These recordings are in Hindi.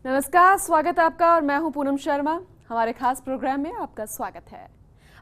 नमस्कार, स्वागत है आपका और मैं हूं पूनम शर्मा। हमारे खास प्रोग्राम में आपका स्वागत है।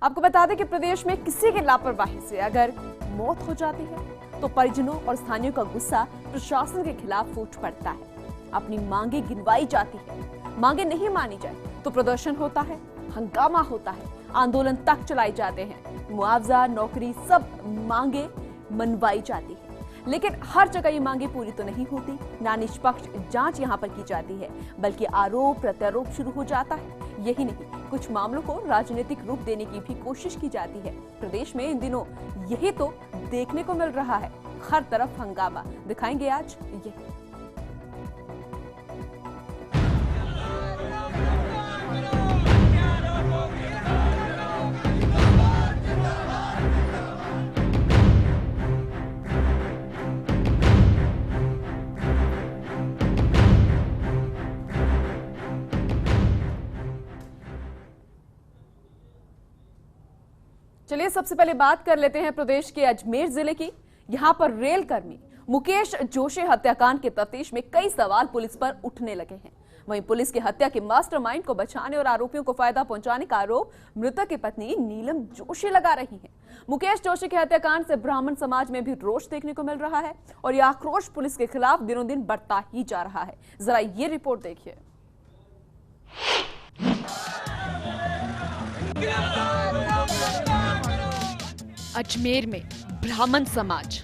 आपको बता दें कि प्रदेश में किसी की लापरवाही से अगर मौत हो जाती है तो परिजनों और स्थानीयों का गुस्सा प्रशासन के खिलाफ फूट पड़ता है। अपनी मांगे गिनवाई जाती है, मांगे नहीं मानी जाए तो प्रदर्शन होता है, हंगामा होता है, आंदोलन तक चलाए जाते हैं, मुआवजा, नौकरी, सब मांगे मनवाई जाती है। लेकिन हर जगह ये मांगे पूरी तो नहीं होती, ना निष्पक्ष जांच यहाँ पर की जाती है, बल्कि आरोप प्रत्यारोप शुरू हो जाता है। यही नहीं, कुछ मामलों को राजनीतिक रूप देने की भी कोशिश की जाती है। प्रदेश में इन दिनों यही तो देखने को मिल रहा है, हर तरफ हंगामा। दिखाएंगे आज ये। चलिए सबसे पहले बात कर लेते हैं प्रदेश के अजमेर जिले की। यहां पर रेल कर्मी मुकेश जोशी हत्याकांड के तफ्तीश में कई सवाल पुलिस पर उठने लगे हैं। वहीं पुलिस की हत्या के मास्टरमाइंड को बचाने और आरोपियों को फायदा पहुंचाने का आरोप मृतक की पत्नी नीलम जोशी लगा रही हैं। मुकेश जोशी के हत्याकांड से ब्राह्मण समाज में भी रोष देखने को मिल रहा है और यह आक्रोश पुलिस के खिलाफ दिनों दिन बढ़ता ही जा रहा है। जरा ये रिपोर्ट देखिए। अजमेर में ब्राह्मण समाज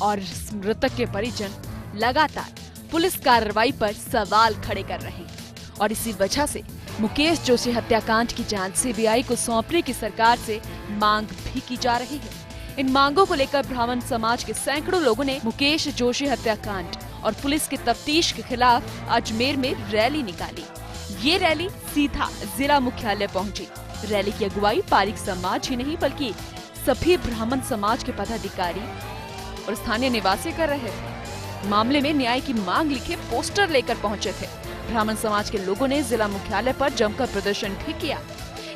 और मृतक के परिजन लगातार पुलिस कार्रवाई पर सवाल खड़े कर रहे हैं और इसी वजह से मुकेश जोशी हत्याकांड की जांच सीबीआई को सौंपने की सरकार से मांग भी की जा रही है। इन मांगों को लेकर ब्राह्मण समाज के सैकड़ों लोगों ने मुकेश जोशी हत्याकांड और पुलिस की तफ्तीश के खिलाफ अजमेर में रैली निकाली। ये रैली सीधा जिला मुख्यालय पहुंची। रैली की अगुवाई पारिक समाज ही नहीं बल्कि सभी ब्राह्मण समाज के पदाधिकारी और स्थानीय निवासी कर रहे थे। मामले में न्याय की मांग लिखे पोस्टर लेकर पहुंचे थे। ब्राह्मण समाज के लोगों ने जिला मुख्यालय पर जमकर प्रदर्शन भी किया।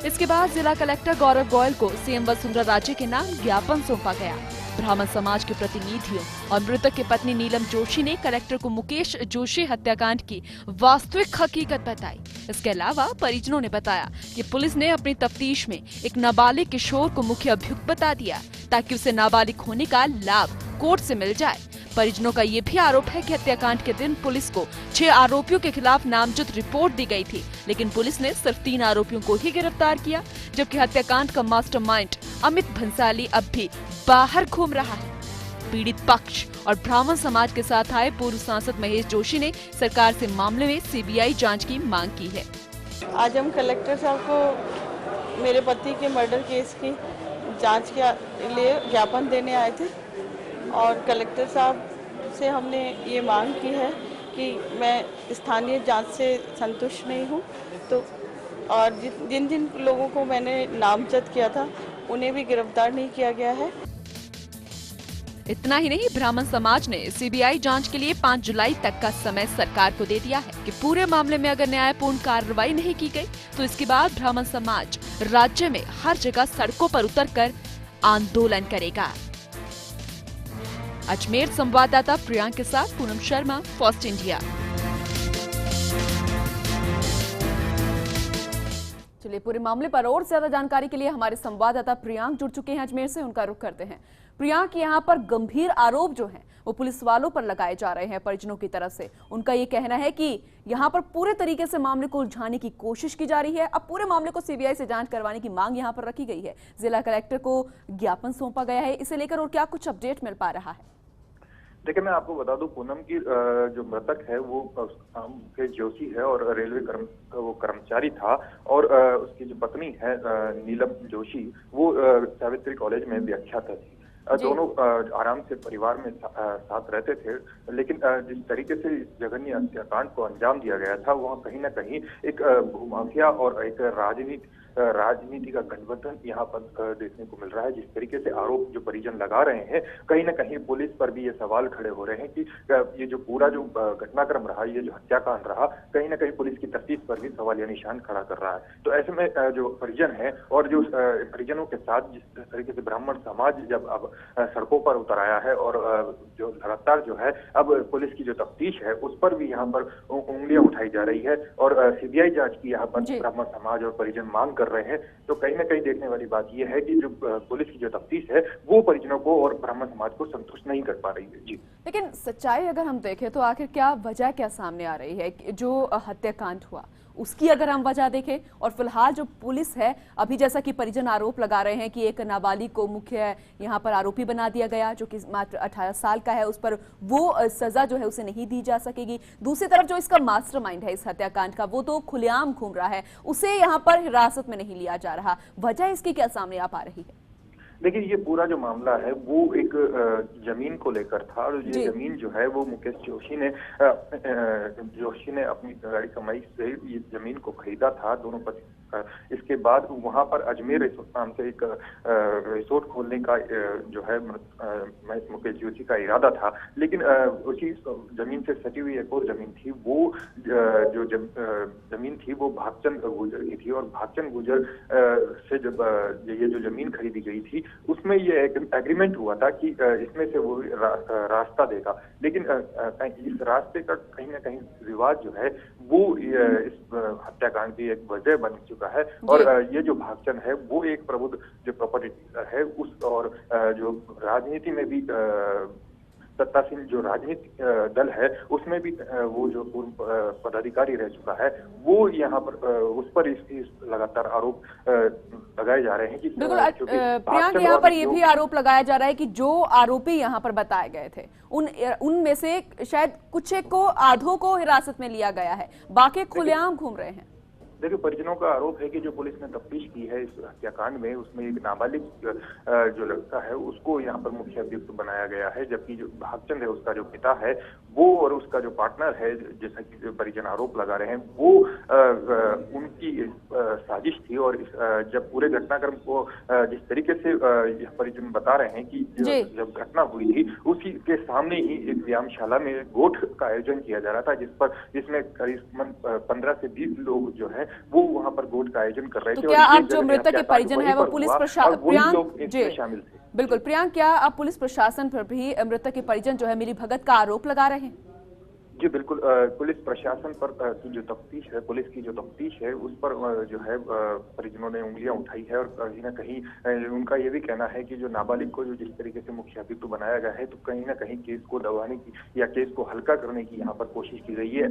इसके बाद जिला कलेक्टर गौरव गोयल को सीएम वसुंधरा राजे के नाम ज्ञापन सौंपा गया। ब्राह्मण समाज के प्रतिनिधियों और मृतक की पत्नी नीलम जोशी ने कलेक्टर को मुकेश जोशी हत्याकांड की वास्तविक हकीकत बताई। इसके अलावा परिजनों ने बताया कि पुलिस ने अपनी तफ्तीश में एक नाबालिग किशोर को मुख्य अभियुक्त बता दिया ताकि उसे नाबालिग होने का लाभ कोर्ट से मिल जाए। परिजनों का ये भी आरोप है कि हत्याकांड के दिन पुलिस को 6 आरोपियों के खिलाफ नामजद रिपोर्ट दी गई थी, लेकिन पुलिस ने सिर्फ 3 आरोपियों को ही गिरफ्तार किया, जबकि हत्याकांड का मास्टरमाइंड अमित भंसाली अब भी बाहर घूम रहा है। पीड़ित पक्ष और ब्राह्मण समाज के साथ आए पूर्व सांसद महेश जोशी ने सरकार से मामले में सीबीआई जांच की मांग की है। आज हम कलेक्टर साहब को मेरे पति के मर्डर केस की जांच के लिए ज्ञापन देने आए थे और कलेक्टर साहब से हमने ये मांग की है कि मैं स्थानीय जांच से संतुष्ट नहीं हूँ, तो और जिन जिन लोगों को मैंने नामजद किया था उन्हें भी गिरफ्तार नहीं किया गया है। इतना ही नहीं, ब्राह्मण समाज ने सीबीआई जांच के लिए 5 जुलाई तक का समय सरकार को दे दिया है कि पूरे मामले में अगर न्यायपूर्ण कार्रवाई नहीं की गई तो इसके बाद ब्राह्मण समाज राज्य में हर जगह सड़कों पर उतरकर आंदोलन करेगा। अजमेर संवाददाता प्रियांक के साथ पूनम शर्मा, फर्स्ट इंडिया। चलिए पूरे मामले पर और ज्यादा जानकारी के लिए हमारे संवाददाता प्रियांक जुड़ चुके हैं अजमेर से, उनका रुख करते हैं। प्रियांक, यहाँ पर गंभीर आरोप जो हैं वो पुलिस वालों पर लगाए जा रहे हैं परिजनों की तरफ से। उनका ये कहना है कि यहाँ पर पूरे तरीके से मामले को उलझाने की कोशिश की जा रही है। अब पूरे मामले को सीबीआई से जांच करवाने की मांग यहाँ पर रखी गई है। जिला कलेक्टर को ज्ञापन सौंपा गया है, इसे लेकर और क्या कुछ अपडेट मिल पा रहा है? देखिए, मैं आपको बता दूं पूनम की जो मृतक है वो मुकेश जोशी है और रेलवे कर्मचारी था और उसकी जो पत्नी है नीलम जोशी वो सावित्री कॉलेज में व्याख्याता थी। दोनों आराम से परिवार में साथ रहते थे, लेकिन जिस तरीके से इस जघन्य हत्याकांड को अंजाम दिया गया था वहाँ कहीं ना कहीं एक भूमाफिया और एक राजनीति का गठबंधन यहाँ पर देखने को मिल रहा है। जिस तरीके से आरोप जो परिजन लगा रहे हैं, कहीं ना कहीं पुलिस पर भी ये सवाल खड़े हो रहे हैं कि ये जो पूरा जो घटनाक्रम रहा, ये जो हत्याकांड रहा, कहीं ना कहीं पुलिस की तफ्तीश पर भी सवालिया निशान खड़ा कर रहा है। तो ऐसे में जो परिजन है और जो परिजनों के साथ जिस तरीके से ब्राह्मण समाज जब अब सड़कों पर उतर आया है और जो लगातार जो है अब पुलिस की जो तफ्तीश है उस पर भी यहाँ पर उंगलियां उठाई जा रही है और सीबीआई जांच की यहाँ पर ब्राह्मण समाज और परिजन मांग कर रहे हैं। तो कहीं ना कहीं देखने वाली बात यह है कि जो पुलिस की जो तफ्तीश है वो परिजनों को और ब्राह्मण समाज को संतुष्ट नहीं कर पा रही है। जी, लेकिन सच्चाई अगर हम देखें तो आखिर क्या वजह क्या सामने आ रही है? जो हत्याकांड हुआ उसकी अगर हम वजह देखें और फिलहाल जो पुलिस है, अभी जैसा कि परिजन आरोप लगा रहे हैं कि एक नाबालिग को मुख्य यहाँ पर आरोपी बना दिया गया जो कि मात्र 18 साल का है, उस पर वो सजा जो है उसे नहीं दी जा सकेगी। दूसरी तरफ जो इसका मास्टरमाइंड है इस हत्याकांड का, वो तो खुलेआम घूम रहा है, उसे यहाँ पर हिरासत में नहीं लिया जा रहा। वजह इसकी क्या सामने आ पा रही है? देखिए, ये पूरा जो मामला है वो एक जमीन को लेकर था और ये जमीन जो है वो मुकेश जोशी ने अपनी गाड़ी कमाई से ये जमीन को खरीदा था दोनों पति। इसके बाद वहां पर अजमेर रिसोर्ट नाम से एक रिसोर्ट खोलने का जो है मुकेश जोशी का इरादा था, लेकिन उसी जमीन से सटी हुई एक और जमीन थी, वो जो जमीन थी वो भागचंद गुर्जर की थी और भागचंद गुर्जर से जब ये जो जमीन खरीदी गई थी उसमें ये एग्रीमेंट हुआ था कि इसमें से वो रास्ता देगा, लेकिन इस रास्ते का कहीं ना कहीं विवाद जो है वो इस हत्याकांड की एक वजह बन चुका है। और ये जो भागचंद है वो एक प्रबुद्ध जो प्रॉपर्टी है उस और जो राजनीति में भी सत्तासीन जो राजनीतिक दल है उसमें भी वो जो पूर्व पदाधिकारी रह चुका है, वो यहाँ पर उस पर इस लगातार आरोप लगाए जा रहे हैं कि बिल्कुल प्रियांक, यहाँ पर ये भी आरोप लगाया जा रहा है कि जो आरोपी यहाँ पर बताए गए थे उनमें से शायद कुछ एक को आधों को हिरासत में लिया गया है, बाकी खुलेआम घूम रहे हैं। देखिए, परिजनों का आरोप है कि जो पुलिस ने तफ्तीश की है इस हत्याकांड में उसमें एक नाबालिग जो लड़का है उसको यहाँ पर मुख्य अभियुक्त बनाया गया है, जबकि जो भागचंद है उसका जो पिता है वो और उसका जो पार्टनर है, जैसा कि जो परिजन आरोप लगा रहे हैं, वो उनकी साजिश थी। और जब पूरे घटनाक्रम को जिस तरीके से परिजन बता रहे हैं कि जब घटना हुई थी उसी के सामने ही एक व्यायामशाला में गोठ का आयोजन किया जा रहा था, जिसमें करीबन 15 से 20 लोग जो है वो वहां पर गोठ का आयोजन कर रहे थे। तो क्या आप जो मृतक के परिजन है वो पुलिस प्रशासन शामिल थे? बिल्कुल प्रियांक, क्या आप पुलिस प्रशासन पर भी मृतक के परिजन जो है मिलीभगत का आरोप लगा रहे हैं? जी बिल्कुल, पुलिस प्रशासन पर की जो तफ्तीश है, पुलिस की जो तफ्तीश है उस पर जो है परिजनों ने उंगलियां उठाई है और कहीं ना कहीं उनका ये भी कहना है कि जो नाबालिग को जो जिस तरीके से मुख्य अभियुक्त बनाया गया है तो कहीं ना कहीं केस को दबाने की या केस को हल्का करने की यहाँ पर कोशिश की गई है।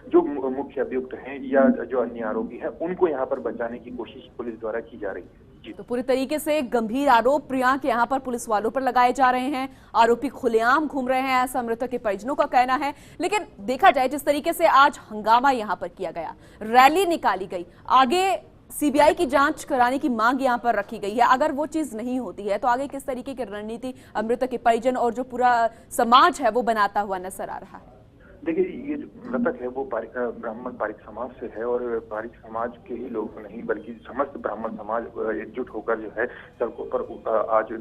जो मुख्य अभियुक्त हैं या जो अन्य आरोपी हैं उनको यहाँ पर बचाने की कोशिश पुलिस द्वारा की जा रही है। तो पूरी तरीके से गंभीर आरोप प्रियांक यहाँ पर पुलिस वालों पर लगाए जा रहे हैं, आरोपी खुलेआम घूम रहे हैं, ऐसा मृतक के परिजनों का कहना है। लेकिन देखा जाए जिस तरीके से आज हंगामा यहाँ पर किया गया, रैली निकाली गई, आगे सीबीआई की जांच कराने की मांग यहाँ पर रखी गई है, अगर वो चीज नहीं होती है तो आगे किस तरीके की रणनीति मृतक के परिजन और जो पूरा समाज है वो बनाता हुआ नजर आ रहा है? देखिए, ये जो मृतक है वो ब्राह्मण पारिक समाज से है और पारिक समाज के ही लोग नहीं बल्कि समस्त ब्राह्मण समाज एकजुट होकर जो है सड़कों पर आज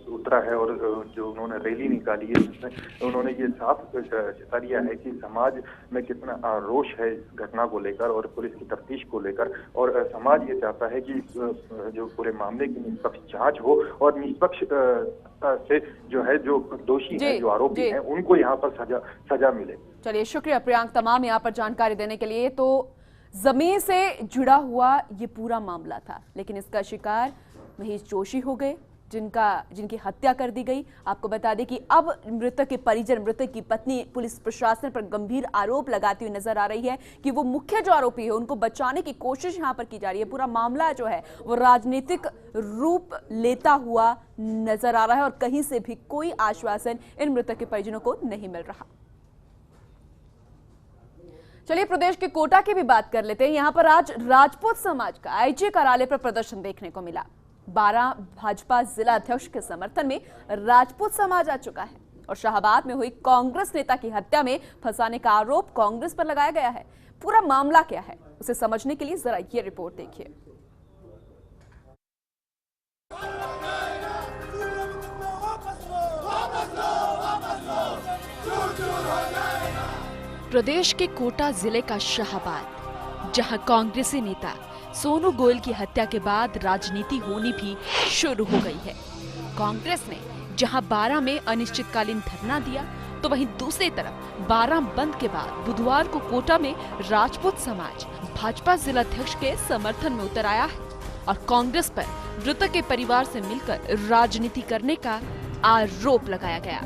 उतरा है और जो उन्होंने रैली निकाली है उसमें उन्होंने ये साफ जता दिया है कि समाज में कितना रोष है इस घटना को लेकर और पुलिस की तफ्तीश को लेकर, और समाज ये चाहता है कि जो पूरे मामले की निष्पक्ष जांच हो और निष्पक्ष से जो है जो दोषी है, जो आरोपी हैं, उनको यहाँ पर सजा मिले। चलिए, शुक्रिया प्रियांक तमाम यहाँ पर जानकारी देने के लिए। तो जमीन से जुड़ा हुआ ये पूरा मामला था, लेकिन इसका शिकार महेश जोशी हो गए जिनकी हत्या कर दी गई। आपको बता दें कि अब मृतक के परिजन, मृतक की पत्नी पुलिस प्रशासन पर गंभीर आरोप लगाती हुई नजर आ रही है कि वो मुख्य जो आरोपी है उनको बचाने की कोशिश यहां पर की जा रही है। पूरा मामला जो है वो राजनीतिक रूप लेता हुआ नजर आ रहा है और कहीं से भी कोई आश्वासन इन मृतक के परिजनों को नहीं मिल रहा। चलिए, प्रदेश के कोटा की भी बात कर लेते हैं। यहां पर आज राजपूत समाज का आईजी कार्यालय पर प्रदर्शन देखने को मिला। 12 भाजपा जिला अध्यक्ष के समर्थन में राजपूत समाज आ चुका है और शाहबाद में हुई कांग्रेस नेता की हत्या में फंसाने का आरोप कांग्रेस पर लगाया गया है। पूरा मामला क्या है उसे समझने के लिए जरा ये रिपोर्ट देखिए। प्रदेश के कोटा जिले का शाहबाद, जहां कांग्रेसी नेता सोनू गोयल की हत्या के बाद राजनीति होनी भी शुरू हो गई है। कांग्रेस ने जहां 12 में अनिश्चितकालीन धरना दिया, तो वहीं दूसरी तरफ 12 बंद के बाद बुधवार को कोटा में राजपूत समाज भाजपा जिलाध्यक्ष के समर्थन में उतर आया है और कांग्रेस पर मृतक के परिवार से मिलकर राजनीति करने का आरोप लगाया गया।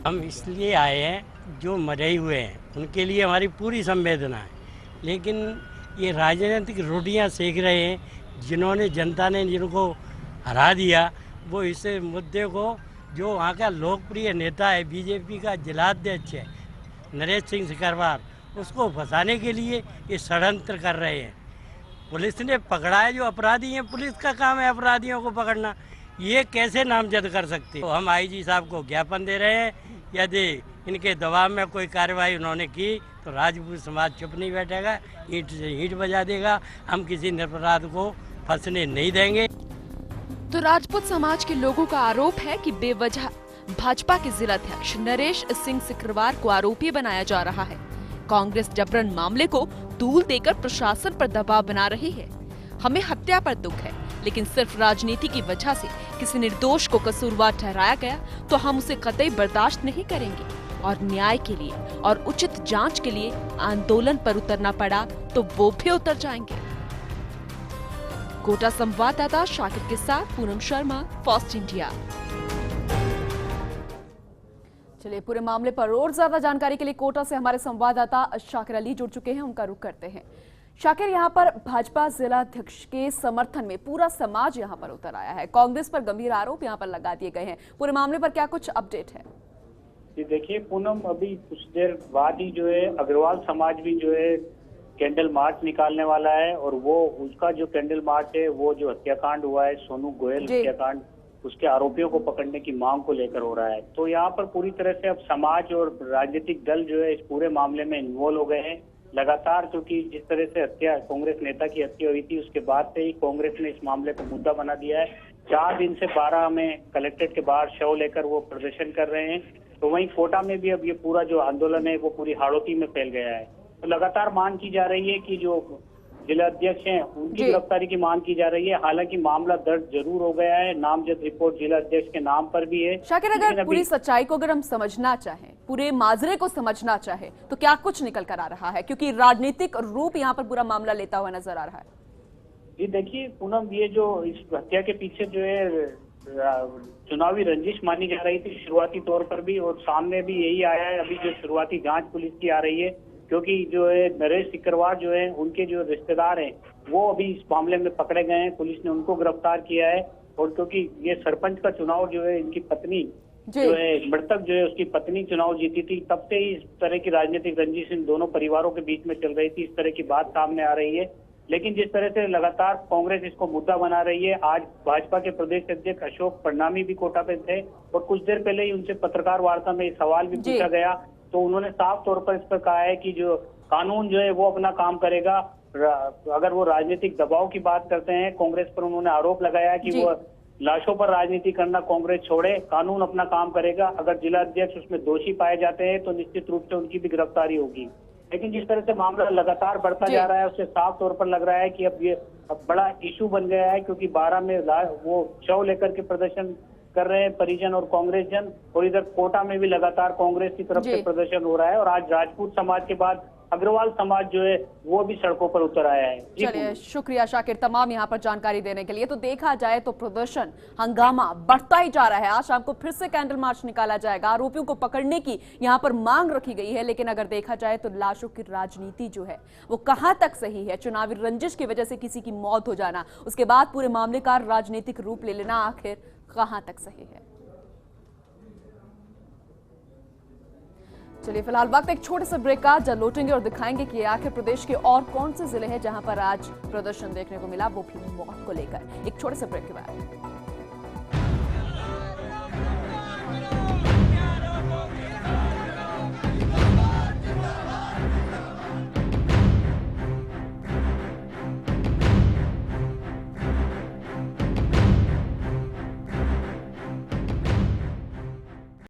हम इसलिए आए हैं, जो मरे हुए हैं उनके लिए हमारी पूरी संवेदना है, लेकिन ये राजनीतिक रोटियां सेक रहे हैं, जिन्होंने जनता ने जिनको हरा दिया, वो इस मुद्दे को, जो वहाँ का लोकप्रिय नेता है, बीजेपी का जिलाध्यक्ष है नरेश सिंह सिकरवार, उसको फंसाने के लिए ये षड्यंत्र कर रहे हैं। पुलिस ने पकड़ा है जो अपराधी हैं, पुलिस का काम है अपराधियों को पकड़ना, ये कैसे नामजद कर सकते? तो हम आईजी साहब को ज्ञापन दे रहे हैं, यदि इनके दबाव में कोई कार्रवाई उन्होंने की तो राजपूत समाज चुप नहीं बैठेगा, ईंट से ईंट बजा देगा। हम किसी निरपराध को फंसने नहीं देंगे। तो राजपूत समाज के लोगों का आरोप है कि बेवजह भाजपा के जिलाध्यक्ष नरेश सिंह सिकरवार को आरोपी बनाया जा रहा है। कांग्रेस जबरन मामले को तूल देकर प्रशासन पर दबाव बना रही है। हमें हत्या पर दुख है, लेकिन सिर्फ राजनीति की वजह से किसी निर्दोष को कसूरवार ठहराया गया तो हम उसे कतई बर्दाश्त नहीं करेंगे और न्याय के लिए और उचित जांच के लिए आंदोलन पर उतरना पड़ा तो वो भी उतर जाएंगे। कोटा संवाददाता शाकिर के साथ पूनम शर्मा, फास्ट इंडिया। चलिए, पूरे मामले पर और ज्यादा जानकारी के लिए कोटा से हमारे संवाददाता शाकिर अली जुड़ चुके हैं, उनका रुख करते हैं। शाकिर, यहाँ पर भाजपा जिलाध्यक्ष के समर्थन में पूरा समाज यहाँ पर उतर आया है, कांग्रेस पर गंभीर आरोप यहाँ पर लगा दिए गए हैं, पूरे मामले पर क्या कुछ अपडेट है? जी देखिए पूनम, अभी कुछ देर बाद ही जो है अग्रवाल समाज भी जो है कैंडल मार्च निकालने वाला है, और वो उसका जो कैंडल मार्च है वो जो हत्याकांड हुआ है सोनू गोयल हत्याकांड, उसके आरोपियों को पकड़ने की मांग को लेकर हो रहा है। तो यहाँ पर पूरी तरह से अब समाज और राजनीतिक दल जो है इस पूरे मामले में इन्वॉल्व हो गए हैं लगातार, क्योंकि जिस तरह से हत्या कांग्रेस नेता की हत्या हुई थी उसके बाद से ही कांग्रेस ने इस मामले को मुद्दा बना दिया है। 4 दिन से 12 में कलेक्ट्रेट के बाहर शव लेकर वो प्रदर्शन कर रहे हैं। तो वहीं कोटा में भी अब ये पूरा जो आंदोलन है वो पूरी हाड़ौती में फैल गया है। तो लगातार मांग की जा रही है कि जो जिलाध्यक्ष हैं उनकी गिरफ्तारी की मांग की जा रही है। हालांकि मामला दर्ज जरूर हो गया है, नामजद रिपोर्ट जिलाध्यक्ष के नाम पर भी है। शाकिर, अगर पूरी सच्चाई को अगर हम समझना चाहें, पूरे माजरे को समझना चाहें, तो क्या कुछ निकल कर आ रहा है? क्योंकि राजनीतिक रूप यहाँ पर पूरा मामला लेता हुआ नजर आ रहा है। जी देखिए पूनम, ये जो इस हत्या के पीछे जो है चुनावी रंजिश मानी जा रही थी शुरुआती तौर पर भी, और सामने भी यही आया है। अभी जो शुरुआती जांच पुलिस की आ रही है, क्योंकि जो है नरेश सिकरवार जो है उनके जो रिश्तेदार हैं वो अभी इस मामले में पकड़े गए हैं, पुलिस ने उनको गिरफ्तार किया है। और क्योंकि ये सरपंच का चुनाव जो है इनकी पत्नी जो है मृतक जो है उसकी पत्नी चुनाव जीती थी, तब से ही इस तरह की राजनीतिक रंजिश इन दोनों परिवारों के बीच में चल रही थी, इस तरह की बात सामने आ रही है। लेकिन जिस तरह से लगातार कांग्रेस इसको मुद्दा बना रही है, आज भाजपा के प्रदेश अध्यक्ष अशोक परनामी भी कोटा पे थे और कुछ देर पहले ही उनसे पत्रकार वार्ता में सवाल भी पूछा गया, तो उन्होंने साफ तौर पर इस पर कहा है कि जो कानून जो है वो अपना काम करेगा। अगर वो राजनीतिक दबाव की बात करते हैं कांग्रेस पर, उन्होंने आरोप लगाया कि वो लाशों पर राजनीति करना कांग्रेस छोड़े, कानून अपना काम करेगा। अगर जिलाध्यक्ष उसमें दोषी पाए जाते हैं तो निश्चित रूप से उनकी भी गिरफ्तारी होगी। लेकिन जिस तरह से मामला लगातार बढ़ता जा रहा है उससे साफ तौर पर लग रहा है कि अब ये बड़ा इशू बन गया है, क्योंकि 12 में वो शव लेकर के प्रदर्शन कर रहे हैं परिजन और कांग्रेस जन, और इधर कोटा में भी लगातार कांग्रेस की तरफ से प्रदर्शन हो रहा है। और आज राजपूत समाज के बाद अग्रवाल समाज जो है वो भी सड़कों पर उतर आया है। चलिए, शुक्रिया शाकिर तमाम यहाँ पर जानकारी देने के लिए। तो देखा जाए तो प्रदर्शन हंगामा बढ़ता ही जा रहा है। आज शाम को फिर से कैंडल मार्च निकाला जाएगा, आरोपियों को पकड़ने की यहाँ पर मांग रखी गई है। लेकिन अगर देखा जाए तो लाशों की राजनीति जो है वो कहाँ तक सही है? चुनावी रंजिश की वजह से किसी की मौत हो जाना, उसके बाद पूरे मामले का राजनीतिक रूप ले लेना, आखिर कहाँ तक सही है? चलिए, फिलहाल वक्त एक छोटे से ब्रेक का, जब लौटेंगे और दिखाएंगे कि आखिर प्रदेश के और कौन से जिले हैं जहां पर आज प्रदर्शन देखने को मिला, वो भी मौत को लेकर। एक छोटे से ब्रेक के बाद